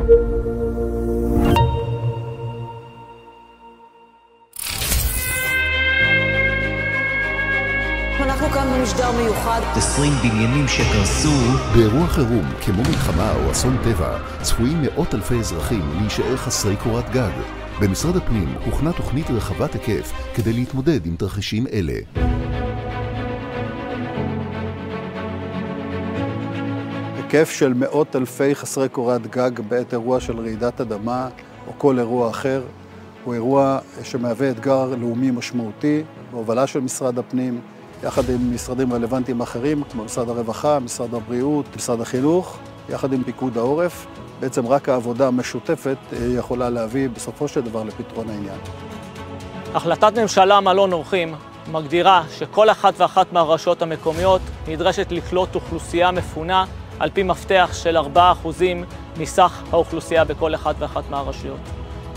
אנחנו כאן במשדר מיוחד. 20 בניינים שקרסו. באירוע חירום, כמו מלחמה או אסון טבע, צפויים מאות אלפי אזרחים להישאר חסרי קורת גג. במשרד הפנים הוכנה תוכנית רחבת היקף כדי להתמודד עם תרחישים אלה. היקף של מאות אלפי חסרי קורת גג בעת אירוע של רעידת אדמה או כל אירוע אחר הוא אירוע שמהווה אתגר לאומי משמעותי בהובלה של משרד הפנים יחד עם משרדים רלוונטיים אחרים כמו משרד הרווחה, משרד הבריאות, משרד החינוך, יחד עם פיקוד העורף. בעצם רק העבודה המשותפת יכולה להביא בסופו של דבר לפתרון העניין. החלטת ממשלה מלון אורחים מגדירה שכל אחת ואחת מהרשויות המקומיות נדרשת לקלוט אוכלוסייה מפונה על פי מפתח של 4% מסך האוכלוסייה בכל אחת ואחת מהרשויות.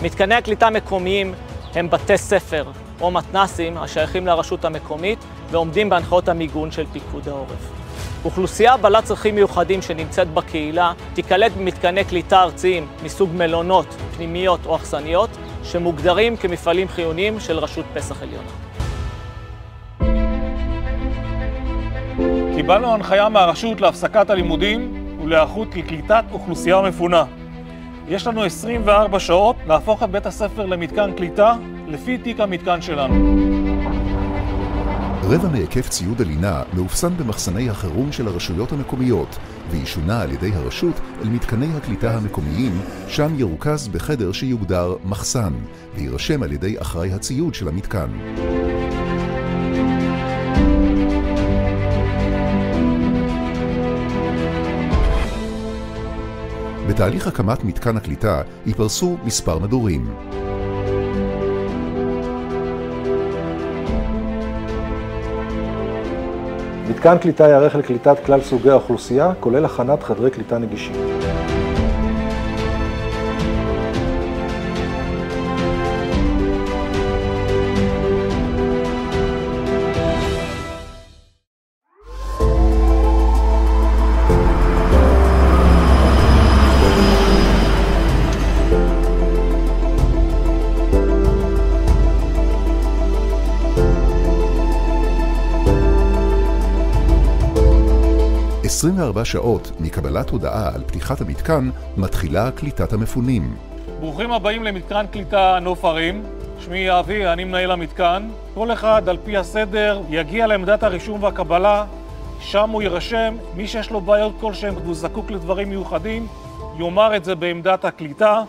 מתקני הקליטה מקומיים הם בתי ספר או מתנסים השייכים לרשות המקומית ועומדים בהנחיות המיגון של פיקוד העורף. אוכלוסייה בעלת צרכים מיוחדים שנמצאת בקהילה תיקלט במתקני קליטה ארציים מסוג מלונות, פנימיות או אכסניות שמוגדרים כמפעלים חיוניים של רשות פסח עליונה. קיבלנו הנחיה מהרשות להפסקת הלימודים ולהיערכות לקליטת אוכלוסייה מפונה. יש לנו 24 שעות להפוך את בית הספר למתקן קליטה לפי תיק המתקן שלנו. רבע מהיקף ציוד הלינה מאופסן במחסני החירום של הרשויות המקומיות וישונה על ידי הרשות אל מתקני הקליטה המקומיים, שם ירוכז בחדר שיוגדר מחסן וירשם על ידי אחראי הציוד של המתקן. בתהליך הקמת מתקן הקליטה ייפרסו מספר מדורים. מתקן קליטה ייערך לקליטת כלל סוגי האוכלוסייה, כולל הכנת חדרי קליטה נגישים. – 24 שעות מקבלת הודעה על פתיחת המתקן מתחילה קליטת המפונים. ברוכים הבאים למתקן קליטה נוף הרים. שמי אבי, אני מנהל המתקן. כל אחד על פי הסדר יגיע לעמדת הרישום והקבלה, שם הוא יירשם. מי שיש לו בעיות כלשהם והוא זקוק לדברים מיוחדים, יאמר את זה בעמדת הקליטה.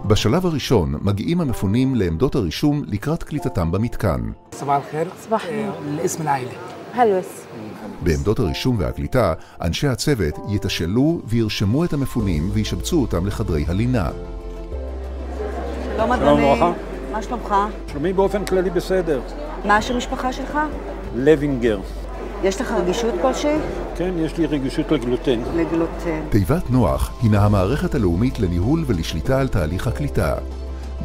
בשלב הראשון מגיעים המפונים לעמדות הרישום לקראת קליטתם במתקן. סבח אל-חיר. סבח אל-אסם אל-עאילה. הלוס. בעמדות הרישום והקליטה, אנשי הצוות יתשאלו וירשמו את המפונים וישבצו אותם לחדרי הלינה. שלום אדוני, מה שלומך? שלומי באופן כללי בסדר. מה השם משפחה שלך? לוינגר. יש לך רגישות כלשהי? כן, יש לי רגישות לגלוטן. לגלוטן. תיבת נוח הינה המערכת הלאומית לניהול ולשליטה על תהליך הקליטה.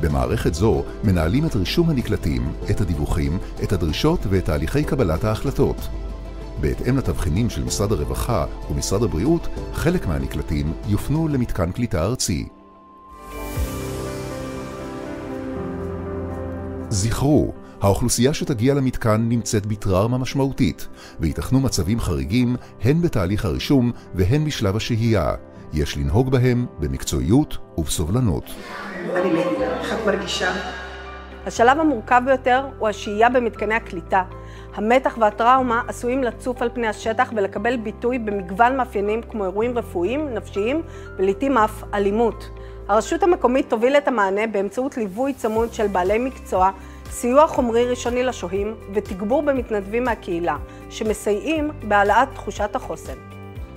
במערכת זו מנהלים את רישום הנקלטים, את הדיווחים, את הדרישות ואת תהליכי קבלת ההחלטות. בהתאם לתבחינים של משרד הרווחה ומשרד הבריאות, חלק מהנקלטים יופנו למתקן קליטה ארצי. זכרו, האוכלוסייה שתגיע למתקן נמצאת בטראומה משמעותית, ויתכנו מצבים חריגים הן בתהליך הרישום והן בשלב השהייה. יש לנהוג בהם במקצועיות ובסובלנות. איך את מרגישה? השלב המורכב ביותר הוא השהייה במתקני הקליטה. המתח והטראומה עשויים לצוף על פני השטח ולקבל ביטוי במגוון מאפיינים כמו אירועים רפואיים, נפשיים ולעיתים אף אלימות. הרשות המקומית תוביל את המענה באמצעות ליווי צמוד של בעלי מקצוע, סיוע חומרי ראשוני לשוהים ותגבור במתנדבים מהקהילה, שמסייעים בהעלאת תחושת החוסן.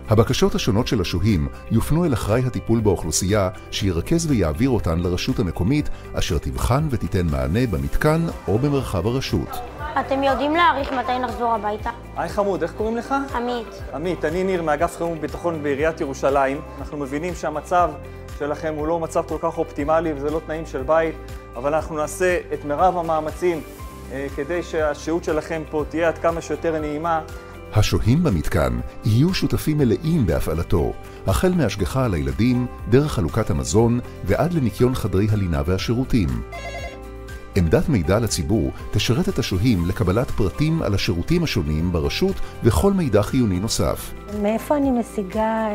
הבקשות השונות של השוהים יופנו אל אחראי הטיפול באוכלוסייה שירכז ויעביר אותן לרשות המקומית, אשר תבחן ותיתן מענה במתקן או במרחב הרשות. אתם יודעים להעריך מתי נחזור הביתה? היי חמוד, איך קוראים לך? עמית. עמית, אני ניר מאגף חירום וביטחון בעיריית ירושלים. אנחנו מבינים שהמצב שלכם הוא לא מצב כל כך אופטימלי וזה לא תנאים של בית, אבל אנחנו נעשה את מרב המאמצים כדי שהשהות שלכם פה תהיה עד כמה שיותר נעימה, השוהים במתקן יהיו שותפים מלאים בהפעלתו, החל מהשגחה על הילדים, דרך חלוקת המזון ועד לניקיון חדרי הלינה והשירותים. עמדת מידע לציבור תשרת את השוהים לקבלת פרטים על השירותים השונים ברשות וכל מידע חיוני נוסף. מאיפה אני משיגה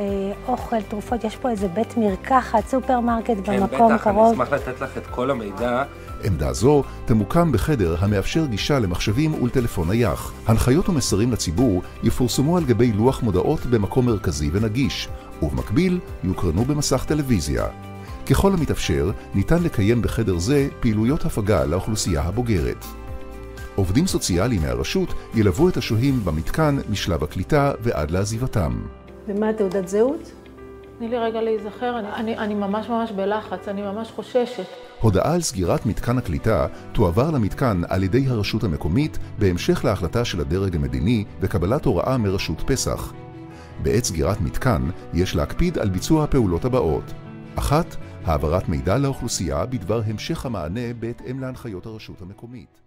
אוכל, תרופות? יש פה איזה בית מרקחת, סופרמרקט במקום קרוב? אני אשמח לתת לך את כל המידע. עמדה זו תמוקם בחדר המאפשר גישה למחשבים ולטלפון נייח. הנחיות ומסרים לציבור יפורסמו על גבי לוח מודעות במקום מרכזי ונגיש, ובמקביל יוקרנו במסך טלוויזיה. ככל המתאפשר, ניתן לקיים בחדר זה פעילויות הפגה לאוכלוסייה הבוגרת. עובדים סוציאליים מהרשות ילוו את השוהים במתקן משלב הקליטה ועד לעזיבתם. ומה תעודת זהות? תני לי רגע להיזכר, אני ממש בלחץ, אני ממש חוששת. הודעה על סגירת מתקן הקליטה תועבר למתקן על ידי הרשות המקומית בהמשך להחלטה של הדרג המדיני וקבלת הוראה מרשות פסח. בעת סגירת מתקן יש להקפיד על ביצוע הפעולות הבאות. 1. העברת מידע לאוכלוסייה בדבר המשך המענה בהתאם להנחיות הרשות המקומית.